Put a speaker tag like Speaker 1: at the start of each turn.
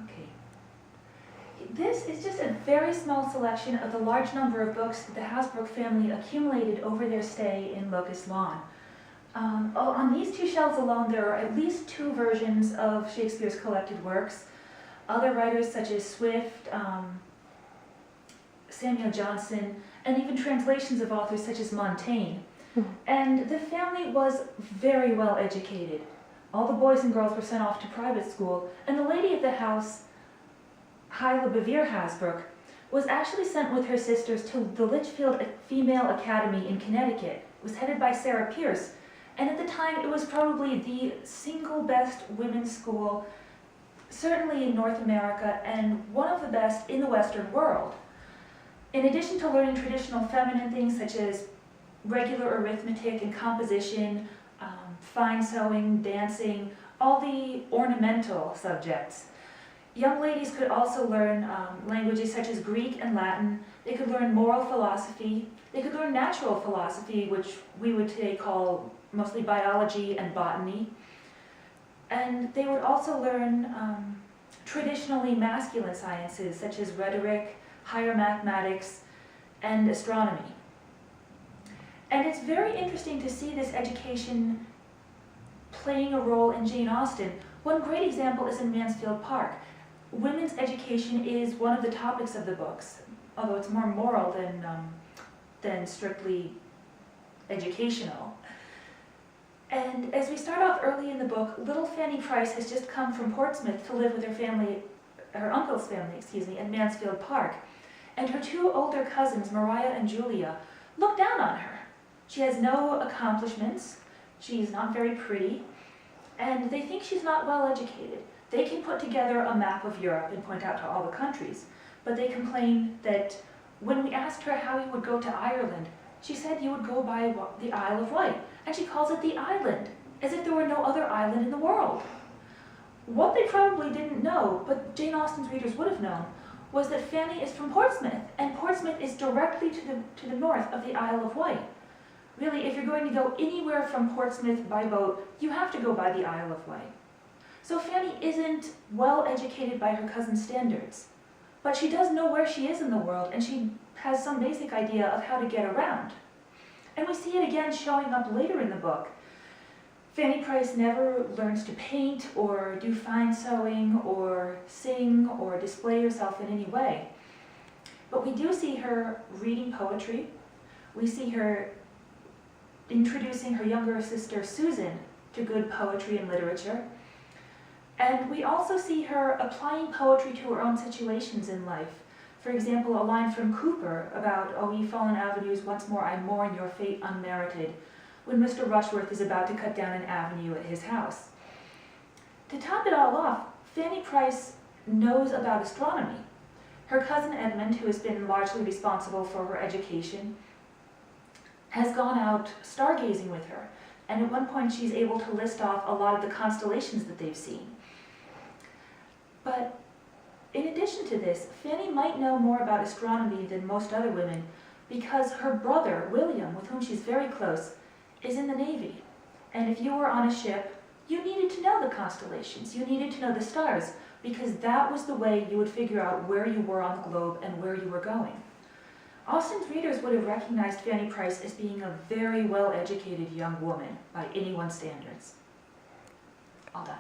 Speaker 1: Okay. This is just a very small selection of the large number of books that the Hasbrouck family accumulated over their stay in Locust Lawn. On these two shelves alone, there are at least 2 versions of Shakespeare's collected works. Other writers such as Swift, Samuel Johnson, and even translations of authors such as Montaigne. And the family was very well educated. All the boys and girls were sent off to private school, and the lady of the house, Hyla Bevere Hasbrouck, was actually sent with her sisters to the Litchfield Female Academy in Connecticut. It was headed by Sarah Pierce, and at the time it was probably the single best women's school, certainly in North America, and one of the best in the Western world. In addition to learning traditional feminine things such as regular arithmetic and composition, fine sewing, dancing, all the ornamental subjects, young ladies could also learn languages such as Greek and Latin. They could learn moral philosophy. They could learn natural philosophy, which we would today call mostly biology and botany. And they would also learn traditionally masculine sciences such as rhetoric, higher mathematics, and astronomy. And it's very interesting to see this education playing a role in Jane Austen. One great example is in Mansfield Park. Women's education is one of the topics of the books, although it's more moral than strictly educational. And as we start off early in the book, little Fanny Price has just come from Portsmouth to live with her uncle's family, in Mansfield Park. And her 2 older cousins, Mariah and Julia, look down on her. She has no accomplishments, she's not very pretty, and they think she's not well educated. They can put together a map of Europe and point out to all the countries, but they complain that when we asked her how you would go to Ireland, she said you would go by the Isle of Wight, and she calls it the island, as if there were no other island in the world. What they probably didn't know, but Jane Austen's readers would have known, was that Fanny is from Portsmouth, and Portsmouth is directly to the north of the Isle of Wight. Really, if you're going to go anywhere from Portsmouth by boat, you have to go by the Isle of Wight. So Fanny isn't well educated by her cousin's standards, but she does know where she is in the world, and she has some basic idea of how to get around. And we see it again showing up later in the book. Fanny Price never learns to paint or do fine sewing or sing or display herself in any way. But we do see her reading poetry. We see her introducing her younger sister Susan to good poetry and literature. And we also see her applying poetry to her own situations in life. For example, a line from Cooper about, "Oh, ye fallen avenues, once more I mourn your fate unmerited," when Mr. Rushworth is about to cut down an avenue at his house. To top it all off, Fanny Price knows about astronomy. Her cousin Edmund, who has been largely responsible for her education, has gone out stargazing with her, and at one point she's able to list off a lot of the constellations that they've seen. But in addition to this, Fanny might know more about astronomy than most other women because her brother, William, with whom she's very close, is in the Navy. And if you were on a ship, you needed to know the constellations, you needed to know the stars, because that was the way you would figure out where you were on the globe and where you were going. Austen's readers would have recognized Fanny Price as being a very well-educated young woman by anyone's standards. All done.